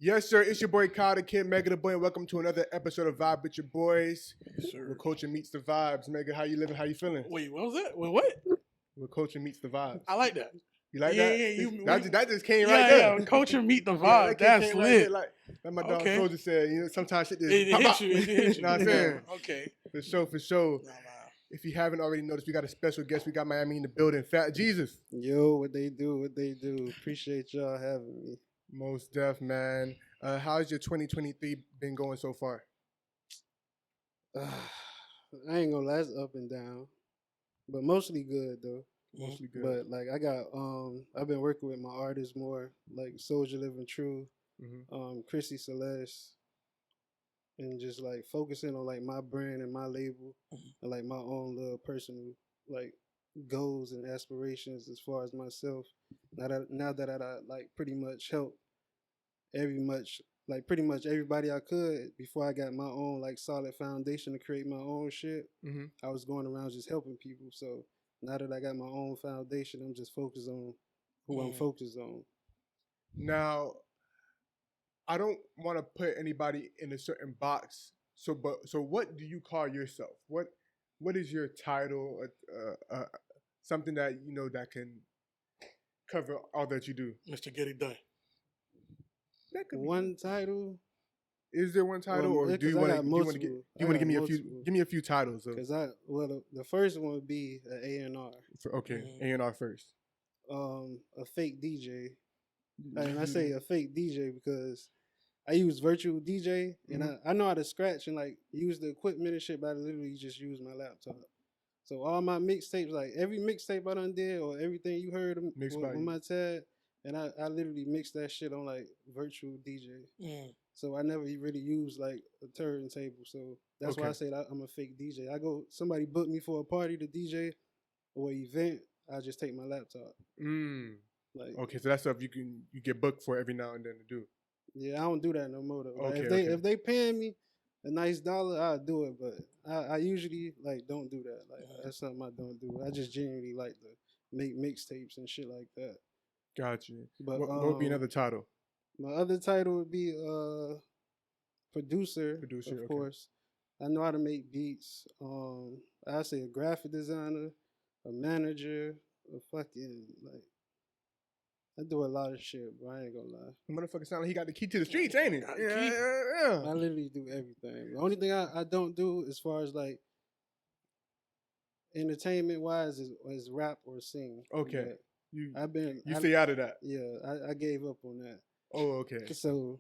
Yes, sir. It's your boy Kyle the Kid, Mega the Boy, and welcome to another episode of Vibe with your boys. Yes, sir. Where culture meets the vibes. Mega, how you living? How you feeling? Wait, what was that? Wait, what? Where culture meets the vibes. I like that. You like Yeah, that? yeah, That just came right there. Yeah, culture meet the Yeah, vibe. that That's came lit. right there, like my dog Okay. Soldier said. You know, sometimes shit just It pop hit out. you. It hit you. Know what I'm saying? Okay. For sure. Nah. If you haven't already noticed, we got a special guest. We got Miami in the building. Fat Jesus. Yo, what they do. Appreciate y'all having me. Most def, man. How's your 2023 been going so far? I ain't gonna lie, it's up and down, but mostly good though. Mostly good. But like I got, I've been working with my artists more, like Soldier Living True, Chrissy Celeste, and just like focusing on like my brand and my label, and like my own little personal like goals and aspirations as far as myself. Now that I like pretty much helped pretty much everybody I could before I got my own like solid foundation to create my own shit. I was going around just helping people. So now that I got my own foundation, I'm just focused on who I'm focused on. Now, I don't want to put anybody in a certain box. So what do you call yourself? What is your title? Something that you know that can cover all that you do. Mr. Get It Done. That could One title. Is there one title, or do you want to give me a few? Give me a few titles. Because the first one would be an A&R. Okay, A&R first. A fake DJ. And I say a fake DJ because I use virtual DJ, and I know how to scratch and like use the equipment and shit, but I literally just use my laptop. So all my mixtapes, like every mixtape I done did or everything you heard on my tag, and I literally mix that shit on like virtual DJ. So I never really use like a turntable. So that's why I say that I'm a fake DJ. Somebody booked me for a party to DJ or event, I just take my laptop. Like, okay, so that's stuff you get booked for every now and then to do. Yeah, I don't do that no more though. Like, Okay, if they paying me a nice dollar, I'll do it. But I usually like don't do that. Like that's something I don't do. I just genuinely like to make mixtapes and shit like that. Got you. But what would be another title? My other title would be producer, of course. I know how to make beats. I say a graphic designer, a manager, a fucking like. I do a lot of shit, but I ain't gonna lie. The motherfucker sound like he got the key to the streets, ain't he? Yeah. I literally do everything. The only thing I don't do as far as like entertainment wise is rap or sing. Okay. But you stay out of that. Yeah, I gave up on that. Oh, okay. So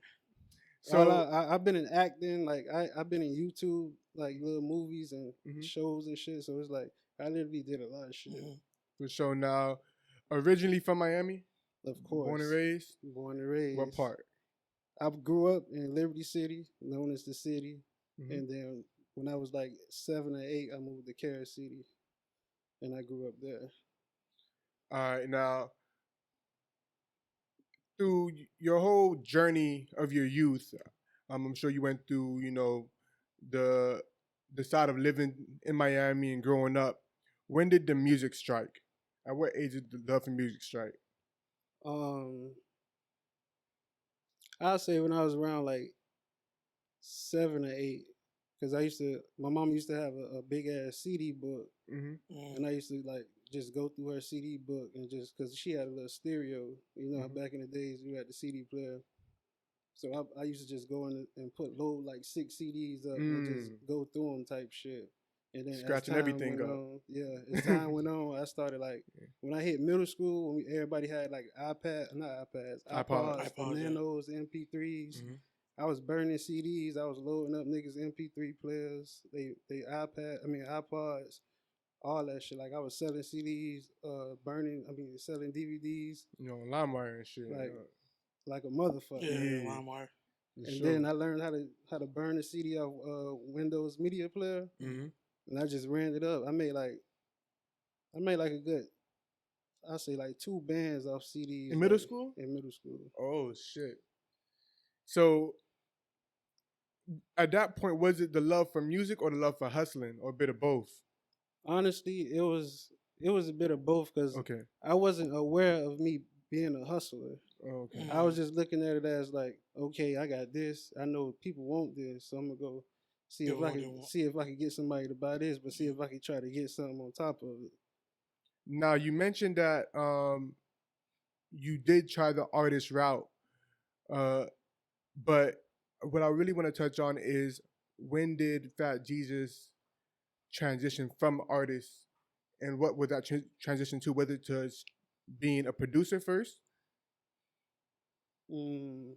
I've been in acting, like I've been in YouTube, like little movies and shows and shit. So it's like I literally did a lot of shit. For sure. Now, originally from Miami. Of course. Born and raised? Born and raised. What part? I grew up in Liberty City, known as the city. And then when I was like 7 or 8, I moved to Carol City. And I grew up there. All right. Now, through your whole journey of your youth, I'm sure you went through, you know, the side of living in Miami and growing up. When did the music strike? At what age did the love for music strike? I'll say when I was around like 7 or 8, because my mom used to have a big ass CD book, and I used to like just go through her CD book and just because she had a little stereo, you know, back in the days we had the CD player, so I used to just go in and load like 6 CDs up and just go through them type shit. And then scratching everything up. As time went on, I started like when I hit middle school, when everybody had like iPods, Nanos, MP3s. I was burning CDs. I was loading up niggas' MP3 players, they iPods, all that shit. Like I was selling CDs, selling DVDs. You know, LimeWire and shit. Like a motherfucker. Yeah, LimeWire. And then I learned how to burn a CD off Windows Media Player. And I just ran it up. I made like a good, I'll say like 2 bands off CDs. In middle school? In middle school. Oh, shit. So, at that point, was it the love for music or the love for hustling or a bit of both? Honestly, it was a bit of both because I wasn't aware of me being a hustler. Okay. I was just looking at it as like, okay, I got this. I know people want this, so I'm gonna go see Give if them I what they can want. see if I can get somebody to buy this, but see if I can try to get something on top of it. Now you mentioned that you did try the artist route, uh, but what I really want to touch on is when did Fat Jesus transition from artist, and what would that transition to? Whether to being a producer first, Mm,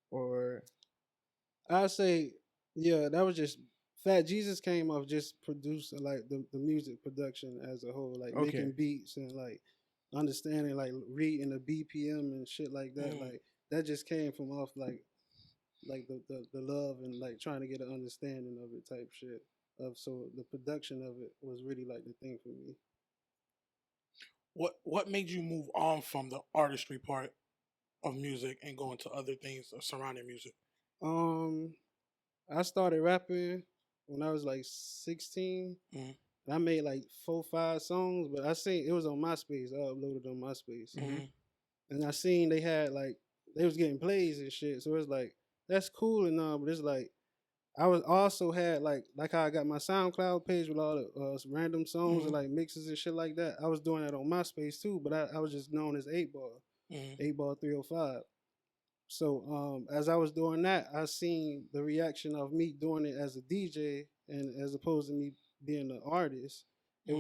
or I say, yeah, that was just Fat Jesus came off just producing like the music production as a whole, like okay, making beats and like understanding like reading the BPM and shit like that. Mm. Like that just came from off like the love and like trying to get an understanding of it type shit. Of so the production of it was really like the thing for me. What made you move on from the artistry part of music and go into other things surrounding music? Um, I started rapping when I was like 16. Mm. And I made like 4, 5 songs, but I seen it was on MySpace. I uploaded on MySpace, Mm-hmm. and I seen they had like they was getting plays and shit. So it's like that's cool and all, but it's like I was also had like how I got my SoundCloud page with all the random songs and Mm-hmm. like mixes and shit like that. I was doing that on MySpace too, but I was just known as 8 Ball, Mm-hmm. 8 Ball 305. So as I was doing that, I seen the reaction of me doing it as a DJ and as opposed to me being an artist. It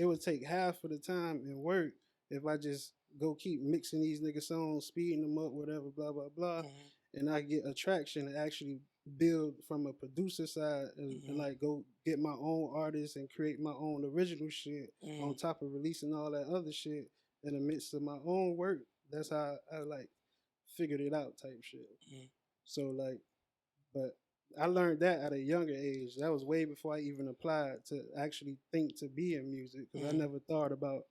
would take half of the time and work if I just go keep mixing these nigga songs, speeding them up, whatever, blah blah blah, Mm-hmm. and I get attraction and actually build from a producer side and like go get my own artists and create my own original shit Mm-hmm. on top of releasing all that other shit in the midst of my own work. That's how I like figured it out type shit. Mm-hmm. So like, but I learned that at a younger age. That was way before I even applied to actually think to be in music because I Mm-hmm. never thought about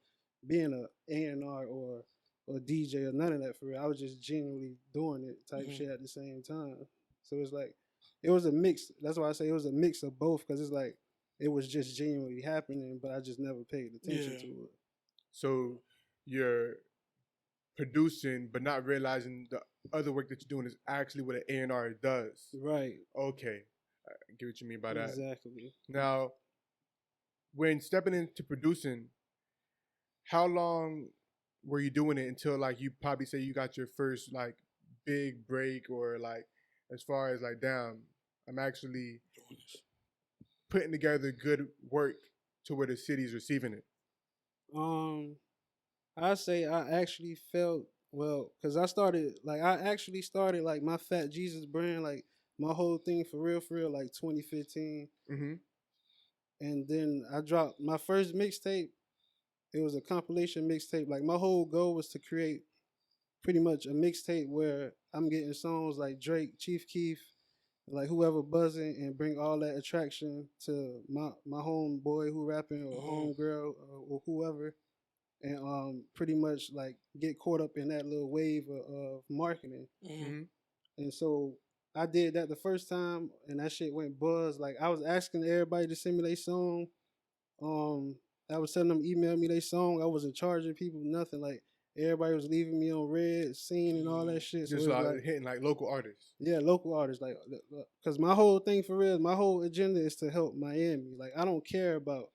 being a A&R or DJ or none of that for real. I was just genuinely doing it type Mm-hmm. shit at the same time. So it's like it was a mix. That's why I say it was a mix of both because it's like it was just genuinely happening, but I just never paid attention Yeah. to it. so you're producing but not realizing the other work that you're doing is actually what an A&R does. Right. Okay, I get what you mean by that. Exactly. Now, when stepping into producing, how long were you doing it until like you probably say you got your first like big break, or like as far as like damn, I'm actually Doing this. putting together good work to where the city's receiving it? I say I actually felt well because I actually started like my Fat Jesus brand, like my whole thing for real, like 2015. Mm-hmm. And then I dropped my first mixtape. It was a compilation mixtape. Like my whole goal was to create pretty much a mixtape where I'm getting songs like Drake, Chief Keef, like whoever buzzing, and bring all that attraction to my homeboy who rapping or Mm-hmm. homegirl or whoever, and pretty much like get caught up in that little wave of marketing. Mm-hmm. Mm-hmm. And so I did that the first time, and that shit went buzz. Like I was asking everybody to send me their song. Um, I was telling them email me their song. I wasn't charging people nothing. Like everybody was leaving me on red, scene, and all that shit. So Just it was like like, hitting like local artists. yeah, local artists. Like, because my whole thing for real, my whole agenda is to help Miami. Like I don't care about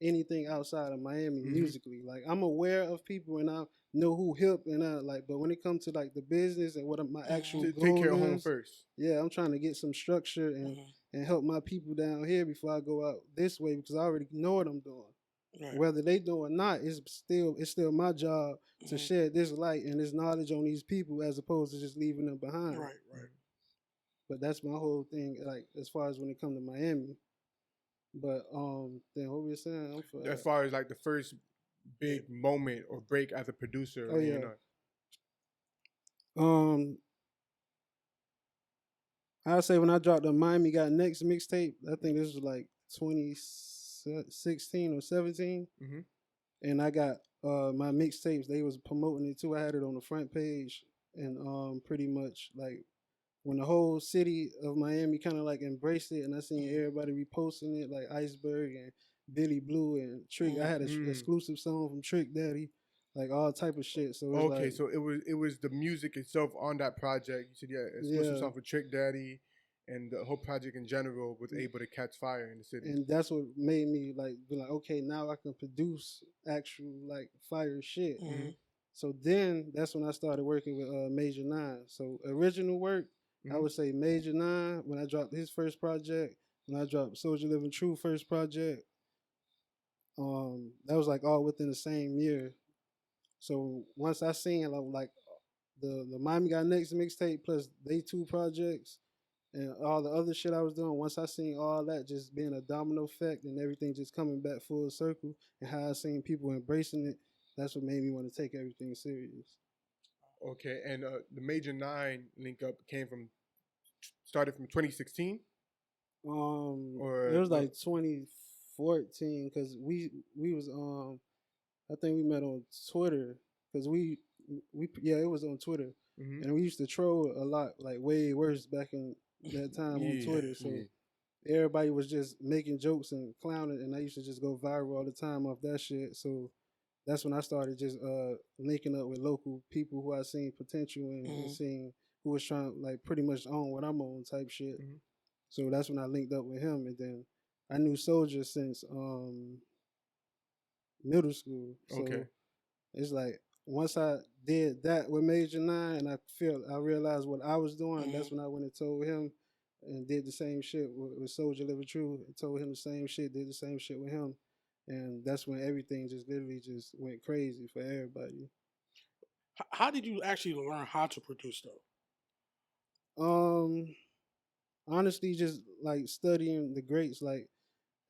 anything outside of Miami musically. Like I'm aware of people and I know who hip and I like, but when it comes to like the business and what my actual To goal take care of home is, first. yeah, I'm trying to get some structure and help my people down here before I go out this way because I already know what I'm doing. Right. Whether they do or not, it's still my job to shed this light and this knowledge on these people as opposed to just leaving them behind. Right. Right. But that's my whole thing, like as far as when it comes to Miami. But then what were you saying? As far as like the first big moment or break as a producer, Oh, yeah. I'd say when I dropped the Miami Got Next mixtape, I think this was like 2016 or 17. Mm-hmm. And I got my mixtapes, they was promoting it too. I had it on the front page. And pretty much like when the whole city of Miami kind of like embraced it and I seen everybody reposting it, like Iceberg and Billy Blue and Trick. I had an exclusive song from Trick Daddy like all type of shit. So it's Okay, like, so it was the music itself on that project. You said a special yeah, song for Trick Daddy, and the whole project in general was able to catch fire in the city. and that's what made me like be like, okay, now I can produce actual like fire shit. Mm-hmm. So then that's when I started working with Major Nine. So original work, I would say Major Nine when I dropped his first project, when I dropped Soldier Living True first project. That was like all within the same year. So once I seen like the Miami Got Next mixtape plus they two projects and all the other shit I was doing, once I seen all that just being a domino effect and everything just coming back full circle and how I seen people embracing it, that's what made me want to take everything serious. Okay, and the Major Nine link up started from 2016. Or It was like 2014 because we was I think we met on Twitter because we yeah, it was on Twitter, and we used to troll a lot, like way worse back in that time on Twitter. So everybody was just making jokes and clowning, and I used to just go viral all the time off that shit. So that's when I started just linking up with local people who I seen potential in and seeing who was trying like pretty much own what I'm on type shit. So that's when I linked up with him, and then I knew Soldier since middle school. So it's like once I did that with Major Nine, and I realized what I was doing. That's when I went and told him, and did the same shit with Soldier Living True. And told him the same shit, did the same shit with him, and that's when everything just literally just went crazy for everybody. How did you actually learn how to produce though? Honestly, just like studying the greats, like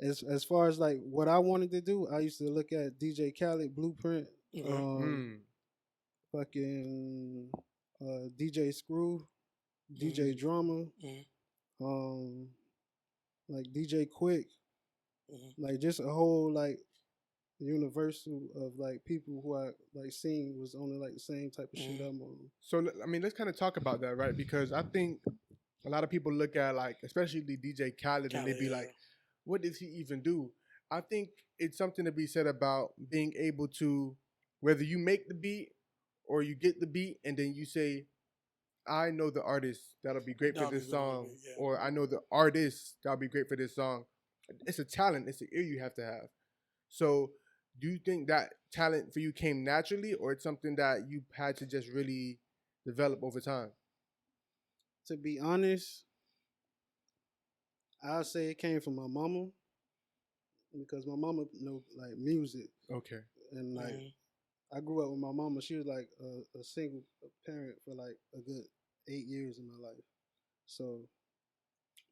as far as like what I wanted to do, I used to look at DJ Khaled Blueprint, fucking DJ Screw, DJ Drama, like DJ Quick, like just a whole like universal of like people who I like seeing was on like the same type of shit I'm on. So I mean, let's kind of talk about that, right? Because I think a lot of people look at like, especially the DJ Khaled, and they be like, "What does he even do?" I think it's something to be said about being able to, whether you make the beat or you get the beat, and then you say, "I know the artist that'll be great for this song," or "I know the artist that'll be great for this song." It's a talent. It's an ear you have to have. So, do you think that talent for you came naturally, or it's something that you had to just really develop over time? To be honest, I'll say it came from my mama because my mama know like music. Okay. And like I grew up with my mama. She was like a single parent for like a good 8 years in my life. So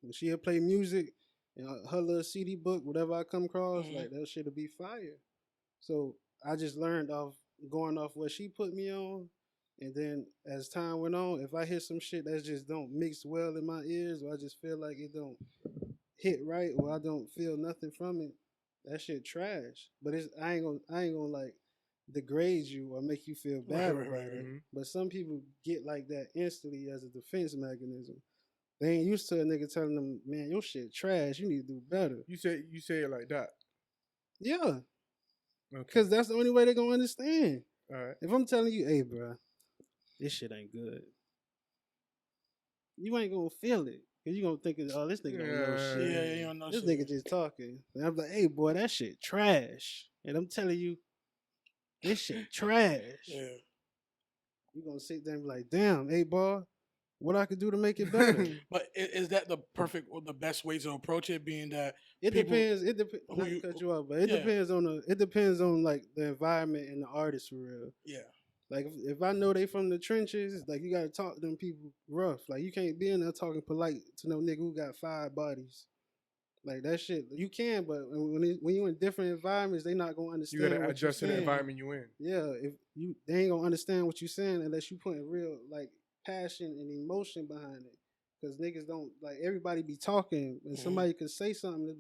when she'll play music and her little CD book, whatever I come across, like that shit'll be fire. So I just learned off going off what she put me on. And then as time went on, if I hear some shit that just don't mix well in my ears, or I just feel like it don't hit right, or I don't feel nothing from it, that shit trash. But I ain't gonna like degrade you or make you feel bad about it. But some people get like that instantly as a defense mechanism. They ain't used to a nigga telling them, "Man, your shit trash. You need to do better." You say it like that. Yeah. Because that's the only way they're gonna understand. All right. If I'm telling you, "Hey, bro, this shit ain't good," you ain't gonna feel it. Cause you gonna think, "Oh, this nigga don't know shit. Yeah, you don't know this shit. nigga just talking." And I'm like, "Hey, boy, that shit trash." And I'm telling you, this shit trash. Yeah. You gonna sit there and be like, "Damn, hey, boy, what I could do to make it better?" But is that the perfect or the best way to approach it? Being that it depends. It depends. Not to cut you off, but it depends on the. It depends on like the environment and the artist for real. Yeah. Like if I know they from the trenches, like you gotta talk to them people rough. Like you can't be in there talking polite to no nigga who got 5 bodies. Like that shit, you can, but when you in different environments, they not gonna understand. You gotta adjust to the environment you in. Yeah, they ain't gonna understand what you saying unless you putting real like passion and emotion behind it. Because niggas don't like everybody be talking and somebody could say something,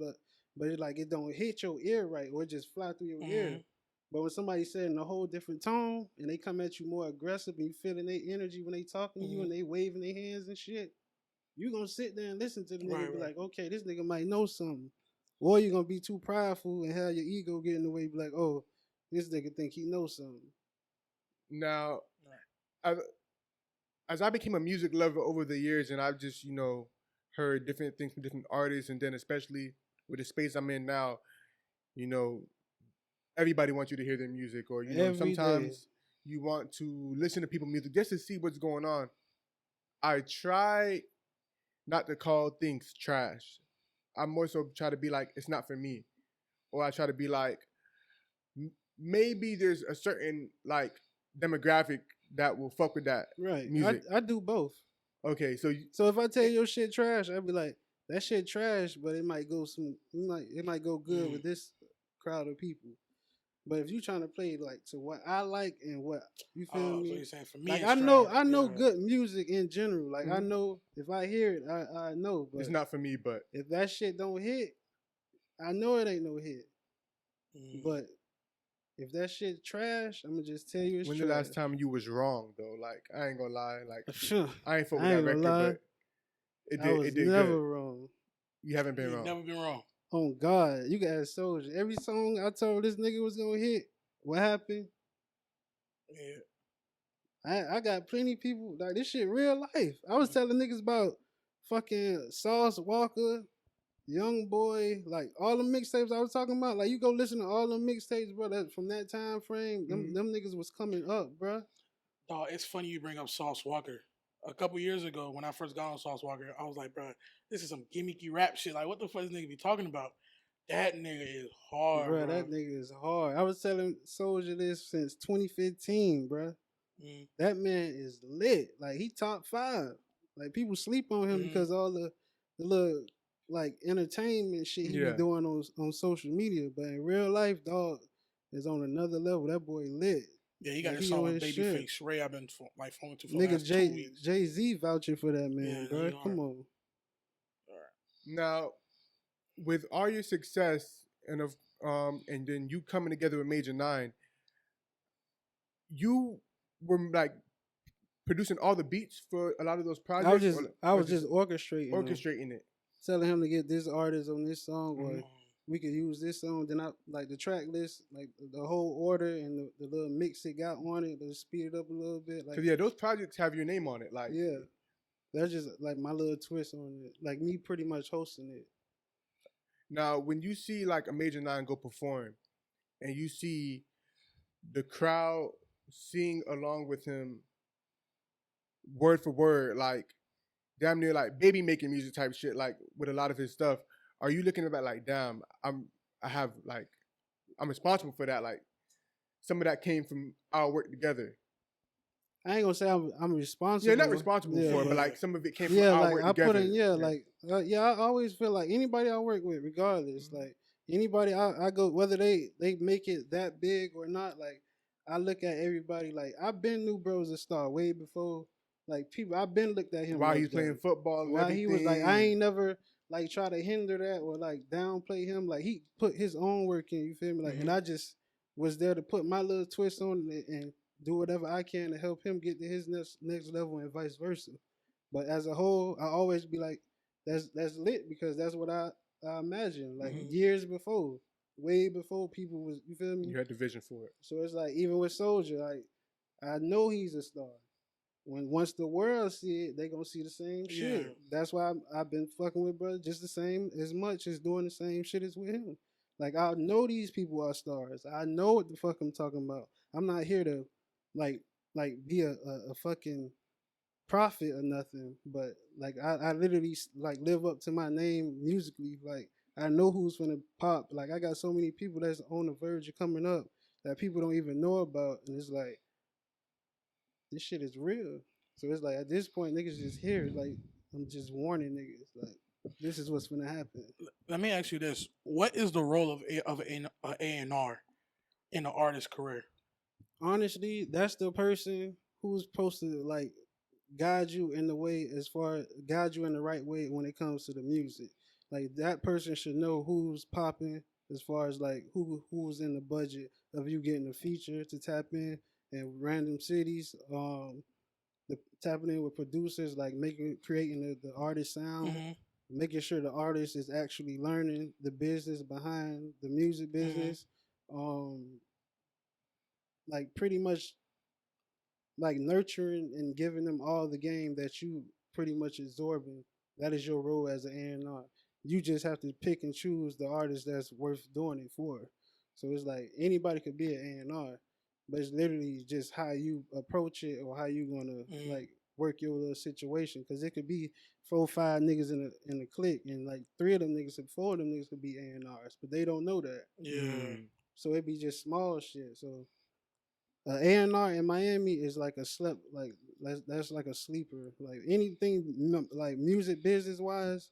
but it like it don't hit your ear right or it just fly through your ear. But when somebody said in a whole different tone and they come at you more aggressive and you feeling their energy when they talking to you and they waving their hands and shit, you gonna sit there and listen to the nigga and be like, okay, this nigga might know something. Or you gonna be too prideful and have your ego get in the way, be like, oh, this nigga think he knows something. Now, as, as I became a music lover over the years, and I've just heard different things from different artists, and then especially with the space I'm in now, you know, everybody wants you to hear their music, or Every day. sometimes you want to listen to people's music just to see what's going on. I try not to call things trash. I more so try to be like, it's not for me, or I try to be like, maybe there's a certain like demographic that will fuck with that Right. music. I do both. Okay, so So if I tell you your shit trash, I'd be like, that shit trash, but it might go it might go good with this crowd of people. But if you trying to play like to what I like and what you feel me, so you're saying for me, like it's I know trash. good music in general. Like I know if I hear it, I know. But it's not for me. But if that shit don't hit, I know it ain't no hit. But if that shit trash, I'm gonna just tell you it's when trash. the last time you was wrong though? Like I ain't gonna lie. Like Sure. I ain't fuck with that record, but it did never good. wrong. You haven't been You've wrong. never been wrong. Oh God, you got a soldier. Every song I told this nigga was gonna hit, what happened? Yeah. I got plenty of people like this shit real life. I was telling niggas about fucking Sauce Walker, Young Boy, like all the mixtapes I was talking about. Like you go listen to all the mixtapes, bro. That from that time frame, them niggas was coming up, bro. Dog, it's funny you bring up Sauce Walker. A couple years ago, when I first got on Sauce Walker, I was like, bro, this is some gimmicky rap shit. Like, what the fuck this nigga be talking about? That nigga is hard, bro. That nigga is hard. I was telling Soldier this since 2015, bro. That man is lit. Like he top 5. Like people sleep on him because all the little like entertainment shit he be doing on social media. But in real life, dog is on another level. That boy lit. Yeah, he got his song with Babyface Ray. I've been like phone to phone. Nigga Jay-Z vouching for that man, bro. Come on. Now, with all your success and then you coming together with Major 9, you were like producing all the beats for a lot of those projects. I was just orchestrating it, telling him to get this artist on this song, or we could use this song. Then I like the track list, like the whole order and the little mix it got on it to speed it up a little bit. Like, cause those projects have your name on it. Like, that's just like my little twist on it. Like me pretty much hosting it. Now, when you see like a Major 9 go perform, and you see the crowd sing along with him, word for word, like damn near like baby making music type shit, like with a lot of his stuff. Are you looking at that like, damn, I'm responsible for that? Like some of that came from our work together. I ain't gonna say I'm responsible. Yeah, not responsible for it, but like some of it came from our work together. I always feel like anybody I work with, regardless, like anybody I go, whether they make it that big or not, like I look at everybody like I've been knew bro was a star way before. Like people, I've been looked at him while he's playing football. While he was like, I ain't never like try to hinder that or like downplay him. Like he put his own work in. You feel me? Like, and I just was there to put my little twist on it and do whatever I can to help him get to his next level and vice versa. But as a whole, I always be like, that's lit because that's what I imagine. Like years before, way before people was, you feel me? You had the vision for it. So it's like even with Soldier, like I know he's a star. Once the world see it, they gonna see the same shit. That's why I've been fucking with brother just the same as much as doing the same shit as with him. Like I know these people are stars. I know what the fuck I'm talking about. I'm not here to like be a fucking prophet or nothing. But like I literally like live up to my name musically. Like I know who's gonna pop. Like I got so many people that's on the verge of coming up that people don't even know about, and it's like, this shit is real. So it's like at this point, niggas just here. Like I'm just warning niggas. Like this is what's gonna happen. Let me ask you this: what is the role of an A&R in an artist's career? Honestly, that's the person who's supposed to like guide you in the way, guide you in the right way when it comes to the music. Like that person should know who's popping as far as like who's in the budget of you getting a feature to tap in. And random cities, tapping in with producers, like creating the artist sound, making sure the artist is actually learning the business behind the music business, like pretty much like nurturing and giving them all the game that you pretty much absorbing. That is your role as an A&R. You just have to pick and choose the artist that's worth doing it for. So it's like anybody could be an A&R, but it's literally just how you approach it or how you gonna like work your little situation. Because it could be 4 or 5 niggas in a clique, and like 3 of them niggas, 4 of them niggas could be A&Rs, but they don't know that. Yeah. So it'd be just small shit. So A&R in Miami is like a slep, like that's like a sleeper. Like anything like music business wise,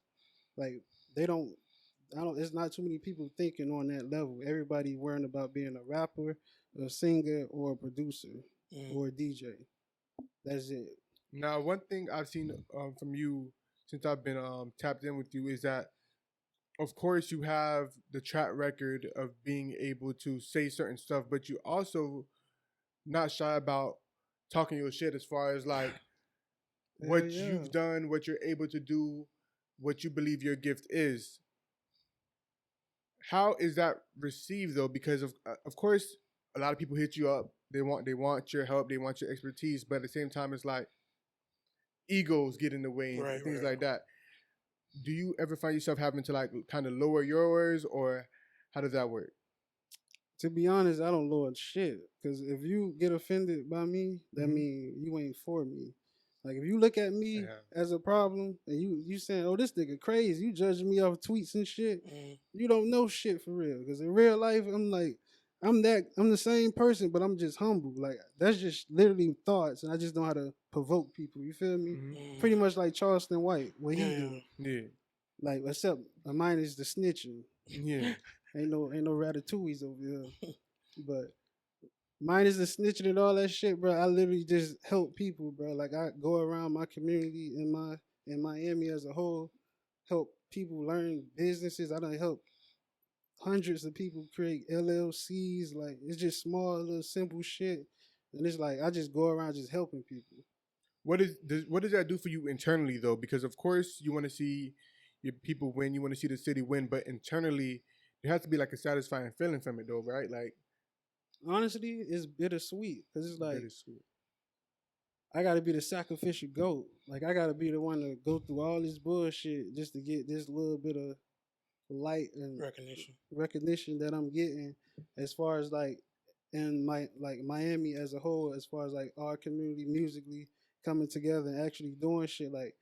like they don't. I don't. It's not too many people thinking on that level. Everybody worrying about being a rapper, a singer, or a producer, or a DJ. That's it. Now, one thing I've seen from you since I've been tapped in with you is that, of course, you have the track record of being able to say certain stuff, but you also not shy about talking your shit as far as like what you've done, what you're able to do, what you believe your gift is. How is that received though? Because of course, a lot of people hit you up. They want your help. They want your expertise. But at the same time, it's like egos get in the way and things like that. Do you ever find yourself having to like kind of lower yours, or how does that work? To be honest, I don't lower shit. Because if you get offended by me, that means you ain't for me. Like if you look at me as a problem and you saying, "Oh, this nigga crazy," you judging me off tweets and shit. You don't know shit for real. Because in real life, I'm like, I'm the same person, but I'm just humble. Like that's just literally thoughts, and I just know how to provoke people. You feel me? Pretty much like Charleston White, what he do. Yeah. Like except mine is the snitching. Yeah. ain't no ratatouilles over here, but. Mine is the snitching and all that shit, bro. I literally just help people, bro. Like I go around my community in Miami as a whole, help people learn businesses. I done help hundreds of people create LLCs. Like it's just small, little simple shit, and it's like I just go around just helping people. What does that do for you internally though? Because of course you want to see your people win, you want to see the city win, but internally there has to be like a satisfying feeling from it though, right? Like. Honestly, it's bittersweet because it's like I gotta be the sacrificial goat. Like I gotta be the one to go through all this bullshit just to get this little bit of light and recognition that I'm getting, as far as like in Miami as a whole, as far as like our community musically coming together and actually doing shit. Like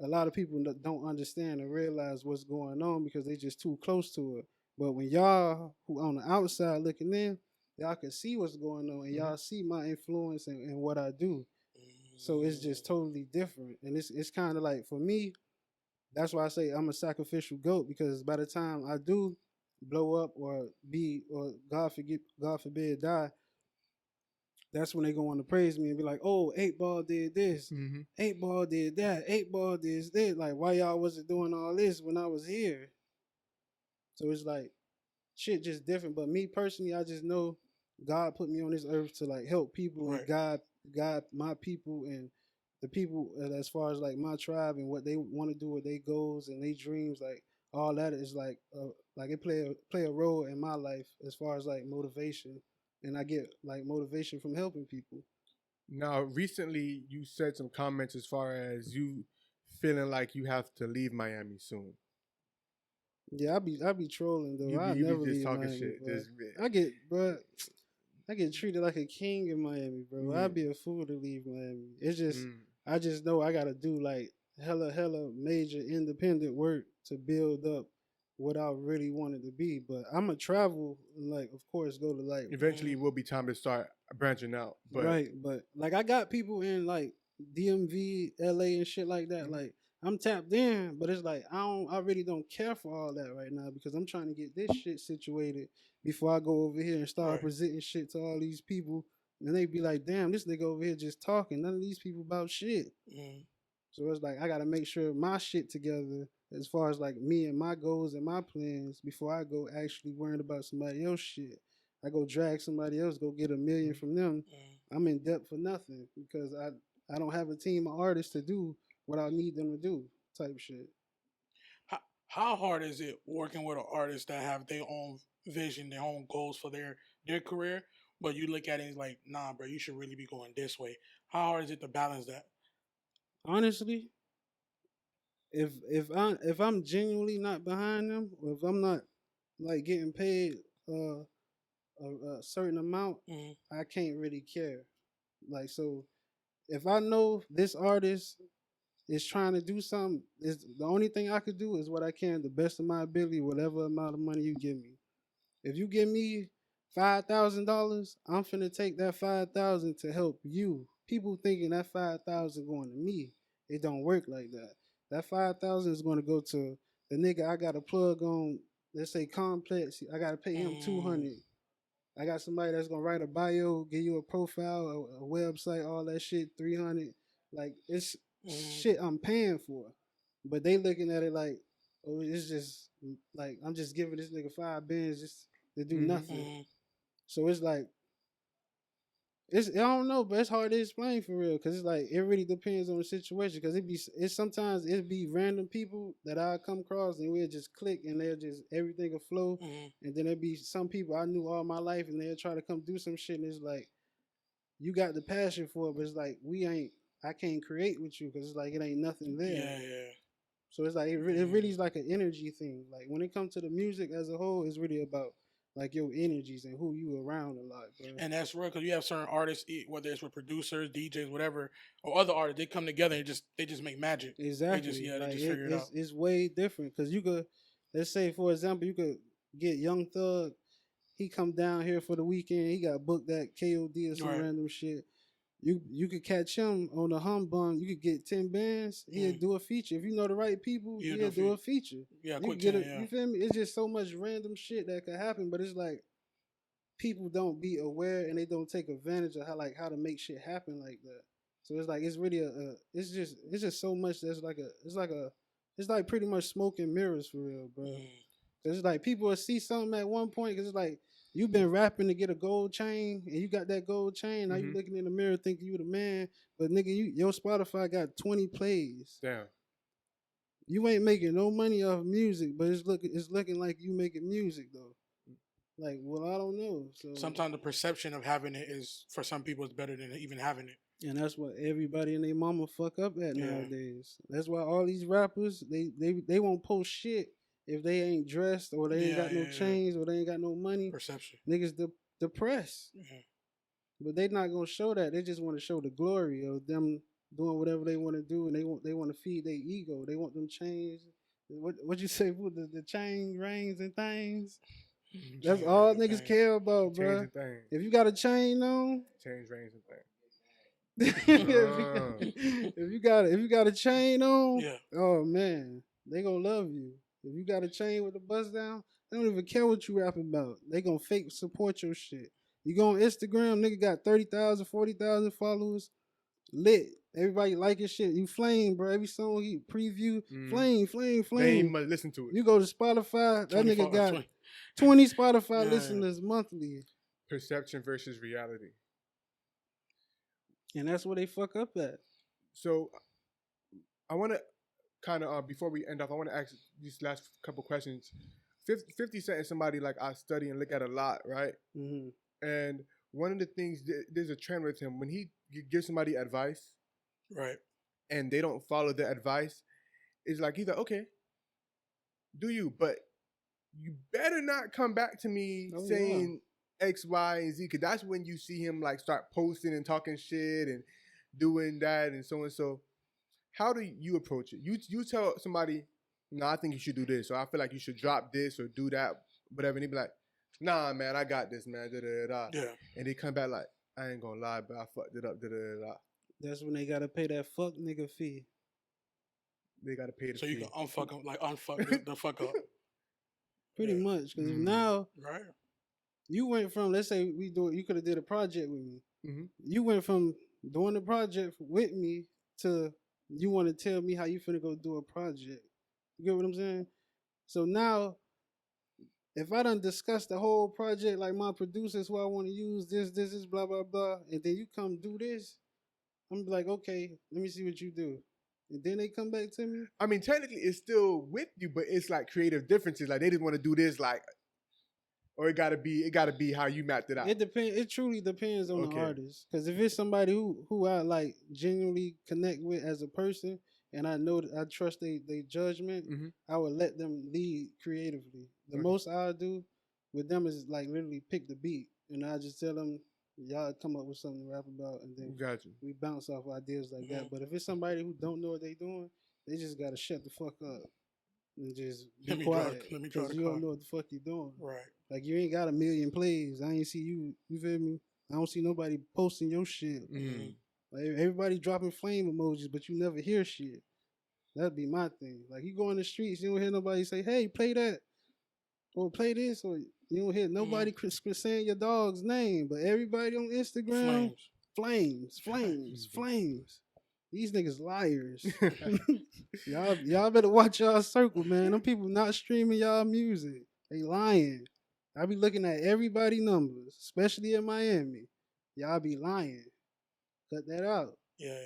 a lot of people don't understand and realize what's going on because they just too close to it. But when y'all who on the outside looking in, y'all can see what's going on and y'all see my influence and what I do. So it's just totally different. And it's kind of like, for me, that's why I say I'm a sacrificial goat, because by the time I do blow up or God forbid die, that's when they go on to praise me and be like, "Oh, 8Ball did this, 8Ball did that, 8Ball did this. Like, why y'all wasn't doing all this when I was here?" So it's like, shit just different. But me personally, I just know God put me on this earth to like help people and guide my people and the people as far as like my tribe and what they want to do with their goals and their dreams. Like all that is like it play a role in my life as far as like motivation, and I get like motivation from helping people. Now, recently you said some comments as far as you feeling like you have to leave Miami soon. Yeah, I be trolling though. I never leave Miami. I get treated like a king in Miami, bro. I'd be a fool to leave Miami. It's just I just know I gotta do like hella major independent work to build up what I really wanted to be. But I'm gonna travel and like, of course, go to like. Eventually, it will be time to start branching out. But but like I got people in like DMV, LA, and shit like that. Like I'm tapped in, but it's like I really don't care for all that right now because I'm trying to get this shit situated before I go over here and start presenting shit to all these people. And they be like, "Damn, this nigga over here just talking. None of these people about shit." So it's like I gotta make sure my shit together as far as like me and my goals and my plans before I go actually worrying about somebody else shit. I go drag somebody else, go get $1 million from them. I'm in debt for nothing because I don't have a team of artists to do what I need them to do type shit. How hard is it working with an artist that have their own vision, their own goals for their career, but you look at it and it's like, nah, bro, you should really be going this way. How hard is it to balance that? Honestly, if I'm genuinely not behind them, or if I'm not like getting paid a certain amount, Mm-hmm. I can't really care. Like, so if I know this artist is trying to do something, is the only thing I could do is what I can, the best of my ability, whatever amount of money you give me. If you give me $5,000, I'm finna take that 5,000 to help you. People thinking that 5,000 going to me. It don't work like that. That 5,000 is going to go to the nigga I got a plug on. Let's say Complex. I got to pay him 200. I got somebody that's gonna write a bio, give you a profile, a website, all that shit, 300. Like, it's shit I'm paying for. But they looking at it like, oh, it's just like I'm just giving this nigga $5 just to do nothing. So it's like, I don't know, but it's hard to explain for real, because it's like it really depends on the situation. Because it's sometimes it be random people that I come across and we'll just click and they'll just everything will flow, and then there'll be some people I knew all my life and they'll try to come do some shit, and it's like you got the passion for it, but it's like I can't create with you because it's like it ain't nothing there. Yeah. So it's like it really is like an energy thing. Like when it comes to the music as a whole, it's really about like your energies and who you around a lot, bro. And that's real, because you have certain artists, whether it's with producers, DJs, whatever, or other artists, they come together and they just make magic. Exactly. They just like figure it out. It's way different, because you could, let's say for example, you could get Young Thug. He come down here for the weekend. He got booked at KOD or some random shit. You could catch him on the Humbug. You could get 10 bands. He'll do a feature. If you know the right people, he'll do a feature. Yeah, you get you feel me? It's just so much random shit that could happen, but it's like people don't be aware and they don't take advantage of how to make shit happen like that. So it's like it's really it's just so much that's like it's like pretty much smoke and mirrors for real, bro. Cause it's like people will see something at one point, cause it's like you've been rapping to get a gold chain and you got that gold chain. Now you looking in the mirror thinking you the man, but nigga, your Spotify got 20 plays. Damn. You ain't making no money off music, but it's looking like you making music though. Like, well, I don't know. So sometimes the perception of having it is, for some people, is better than even having it. And that's what everybody and their mama fuck up at nowadays. That's why all these rappers they won't post shit if they ain't dressed or they ain't got no chains or they ain't got no money. Perception. Niggas depressed. But they not gonna show that. They just want to show the glory of them doing whatever they want to do, and they want to feed their ego. They want them chains. What you say? The chain rings and things. That's all niggas care about, bro. If you got a chain on, change rings and things. if you got a chain on, oh man, they gonna love you. If you got a chain with the bust down, they don't even care what you rap about. They gonna fake support your shit. You go on Instagram, nigga got 30,000, 40,000 followers, lit. Everybody like your shit. You flame, bro. Every song he preview, flame. They ain't much listen to it. You go to Spotify, that nigga got 20 Spotify listeners monthly. Perception versus reality. And that's where they fuck up at. So I want to kind of, before we end off, I want to ask these last couple questions. 50 Cent is somebody like I study and look at a lot, right? And one of the things, there's a trend with him. When he gives somebody advice, right, and they don't follow the advice, it's like, he's like, okay, do you? But you better not come back to me saying X, Y, and Z, because that's when you see him like start posting and talking shit and doing that and so and so. How do you approach it? You tell somebody, no, I think you should do this, or I feel like you should drop this or do that, whatever, and they be like, nah, man, I got this, man, da-da-da-da. Yeah. And they come back like, I ain't gonna lie, but I fucked it up, da-da-da-da. That's when they gotta pay that fuck nigga fee. They gotta pay the fee. So you can unfuck them, like unfuck the fuck up. Pretty much, because now right, you went from, let's say you could have did a project with me. You went from doing the project with me to you want to tell me how you finna go do a project. You get what I'm saying? So now, if I done discuss the whole project, like my producers who I want to use, this, blah, blah, blah, and then you come do this, I'm like, okay, let me see what you do. And then they come back to me. I mean, technically, it's still with you, but it's like creative differences. Like, they just want to do this, like, or it gotta be how you mapped it out. It depends. It truly depends on the Okay. artist. Because if it's somebody who I like genuinely connect with as a person, and I know that I trust they judgment, Mhm. I would let them lead creatively. The Okay. most I do with them is like literally pick the beat, and I just tell them y'all come up with something to rap about, and then Gotcha. we bounce off ideas like that. Mhm. But if it's somebody who don't know what they doing, they just gotta shut the fuck up and just be Let me draw. quiet Let me draw because the you don't car. know what the fuck you doing. Right. Like you ain't got a million plays. I ain't see you. You feel me? I don't see nobody posting your shit. Mm. Like everybody dropping flame emojis, but you never hear shit. That'd be my thing. Like you go on the streets, you don't hear nobody say, "Hey, play that," or "Play this," or you don't hear nobody saying your dog's name. But everybody on Instagram, Flames. flames. These niggas liars. y'all better watch y'all circle, man. Them people not streaming y'all music. They lying. I be looking at everybody numbers, especially in Miami. Y'all be lying. Cut that out. Yeah.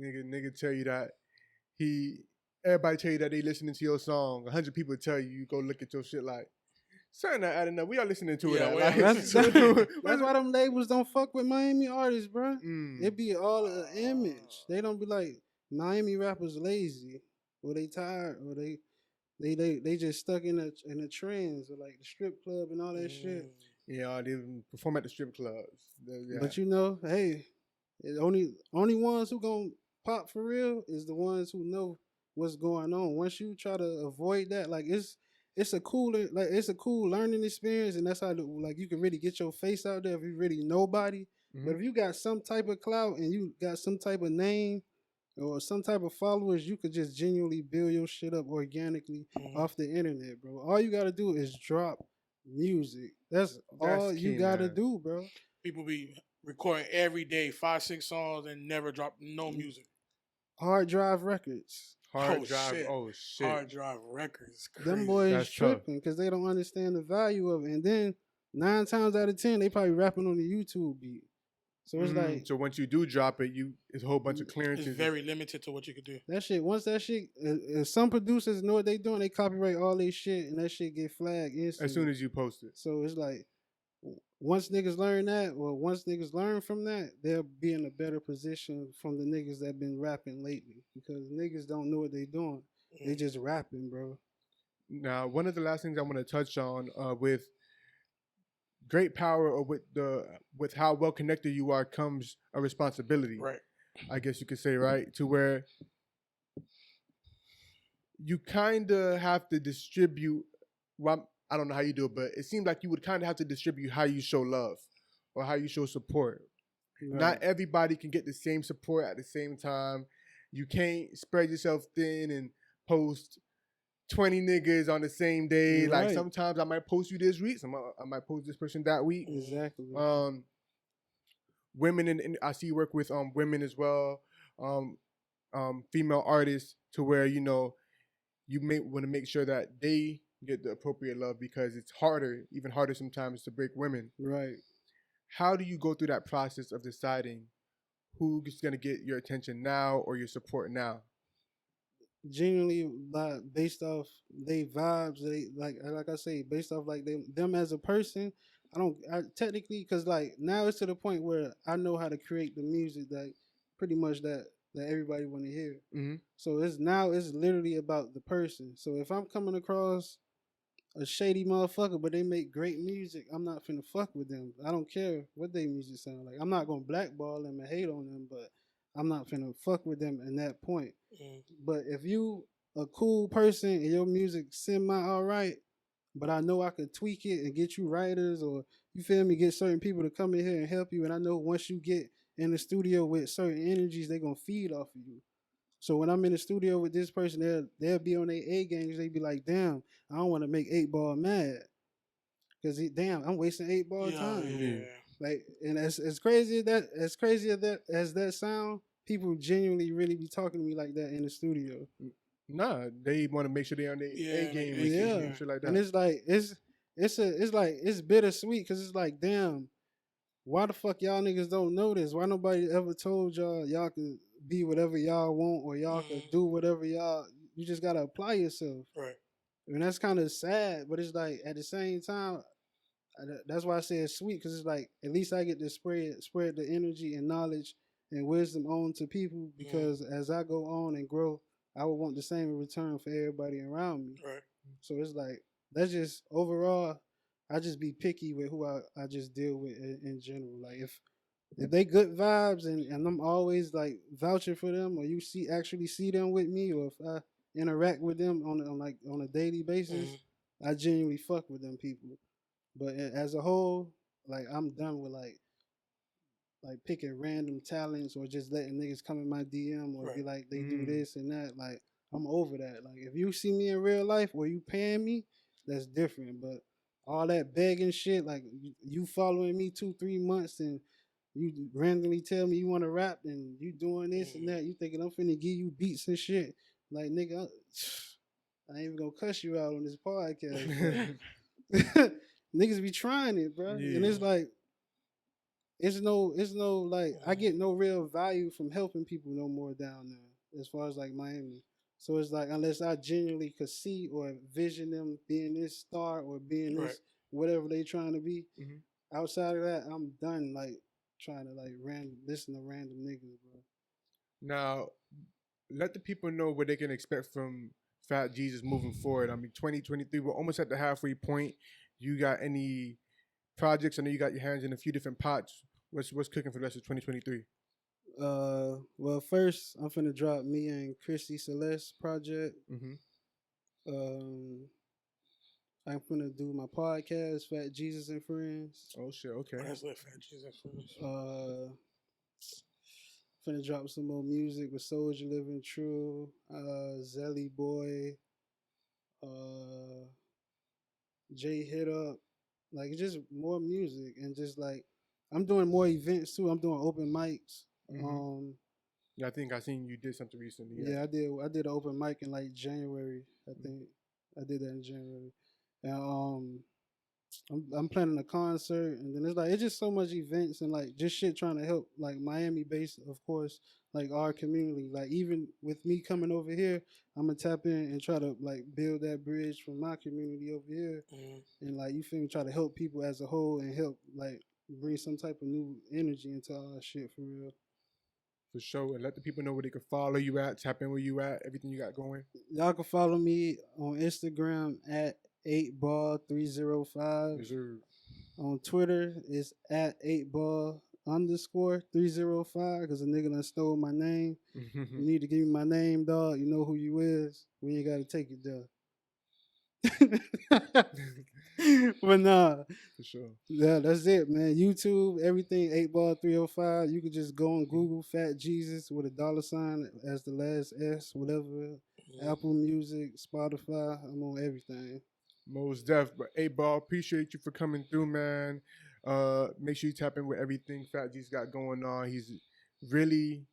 Nigga tell you that everybody tell you that they listening to your song. 100 people tell you, you go look at your shit like, certain that adding up. We are listening to Yeah, it. we Like, are That's why them labels don't fuck with Miami artists, bro. It be all an image. They don't be like Miami rappers lazy, or they tired, or they just stuck in the trends, or like the strip club and all that shit. Yeah, they perform at the strip clubs. Yeah. But you know, hey, only ones who gonna pop for real is the ones who know what's going on. Once you try to avoid that, like it's a cool learning experience, and that's how like you can really get your face out there if you really nobody. But if you got some type of clout and you got some type of name or some type of followers, you could just genuinely build your shit up organically off the internet, bro. All you gotta do is drop music. That's all you key, gotta man. do, bro. People be recording every day 5-6 songs and never drop no music. Hard Drive Records. Hard drive. Oh shit. Hard Drive Records. Crazy. Them boys That's tripping because they don't understand the value of it. And then 9 times out of 10, they probably rapping on the YouTube beat. So it's like so once you do drop it, it's a whole bunch of It's clearances. very limited to what you could do. that shit. Once that shit, some producers know what they doing. They copyright all their shit, and that shit get flagged instantly. As soon as you post it. So it's like once niggas learn that, or once niggas learn from that, they'll be in a better position from the niggas that been rapping lately, because niggas don't know what they doing. They just rapping, bro. Now, one of the last things I want to touch on with great power, or with how well connected you are, comes a responsibility. Right. I guess you could say, right, to where you kind of have to distribute. Well, I don't know how you do it, but it seems like you would kind of have to distribute how you show love or how you show support. Right. Not everybody can get the same support at the same time. You can't spread yourself thin and post 20 niggas on the same day. You're Like right. sometimes I might post you this week, I might post this person that week. Exactly. Women, and I see you work with women as well, female artists, to where you may want to make sure that they get the appropriate love, because it's even harder sometimes to break women. Right. How do you go through that process of deciding who's going to get your attention now or your support now? Genuinely, based off they vibes, they like I say, based off like them as a person. I technically, because like now it's to the point where I know how to create the music that pretty much that everybody want to hear. Mm-hmm. So it's literally about the person. So if I'm coming across a shady motherfucker, but they make great music, I'm not finna fuck with them. I don't care what their music sound like. I'm not gonna blackball them and hate on them, but I'm not finna fuck with them in that point. But if you a cool person and your music semi alright, but I know I could tweak it and get you writers, or you feel me, get certain people to come in here and help you, and I know once you get in the studio with certain energies, they gonna feed off of you. So when I'm in the studio with this person, they'll be on their A games. They be like, damn, I don't want to make 8 Ball mad, because damn, I'm wasting 8 Ball time. Yeah. Like, and as crazy as that sound, people genuinely really be talking to me like that in the studio. Nah, they want to make sure they on their A game, and shit like that. And it's like it's bittersweet, because it's like, damn, why the fuck y'all niggas don't know this? Why nobody ever told y'all could be whatever y'all want, or y'all could do whatever y'all. You just gotta apply yourself. Right. And that's kind of sad, but it's like at the same time, That's why I say it's sweet, because it's like at least I get to spread the energy and knowledge and wisdom on to people, because as I go on and grow, I would want the same in return for everybody around me. Right. So it's like that's just overall. I just be picky with who I just deal with in general. Like if they good vibes and I'm always like vouching for them, or you actually see them with me, or if I interact with them on a daily basis, I genuinely fuck with them people. But as a whole, like I'm done with like picking random talents or just letting niggas come in my DM or be like they do this and that. Like I'm over that. Like if you see me in real life or you paying me, that's different. But all that begging shit, like you following me 2-3 months and you randomly tell me you want to rap and you doing this and that, you thinking I'm finna give you beats and shit. Like nigga, I ain't even gonna cuss you out on this podcast. Niggas be trying it, bro. Yeah. And it's like it's no like I get no real value from helping people no more down there as far as like Miami. So it's like unless I genuinely could see or vision them being this star or being this whatever they trying to be, outside of that, I'm done like trying to like listen to random niggas, bro. Now, let the people know what they can expect from Fat Jesus moving forward. I mean, 2023, we're almost at the halfway point. You got any projects? I know you got your hands in a few different pots. What's cooking for the rest of 2023? Well, first I'm finna drop me and Chrissy Celeste project. I'm finna do my podcast, Fat Jesus and Friends. Oh shit, okay. That's lit, Fat Jesus and Friends. Finna drop some more music with Soldier Living True, Zelly Boy, Jay Hit Up, like just more music and just like I'm doing more events too. I'm doing open mics. Yeah, I think I seen you did something recently. Yeah, I did an open mic in like January. I think I did that in January, and I'm planning a concert, and then it's just so much events and like just shit trying to help like Miami based, of course, like our community. Like even with me coming over here, I'm gonna tap in and try to like build that bridge from my community over here, and like you feel me, try to help people as a whole and help like bring some type of new energy into our shit for real. For sure, and let the people know where they can follow you at, tap in where you at, everything you got going. Y'all can follow me on Instagram at 8ball305. Yes, sir. On Twitter, it's at 8ball_305 because a nigga done stole my name. You need to give me my name, dog. You know who you is. We ain't got to take it there. But nah, for sure. Yeah, that's it, man. YouTube, everything 8ball305. You can just go on Google Fat Jesus with a $sign as the last S, whatever. Apple Music, Spotify. I'm on everything. Most def, but 8Ball, appreciate you for coming through, man. Make sure you tap in with everything Fat G's got going on. He's really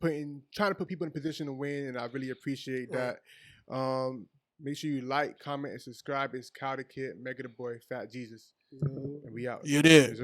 trying to put people in a position to win, and I really appreciate that. Make sure you like, comment, and subscribe. It's Cow the Kid, Mega the Boy, Fat Jesus. And we out. You did.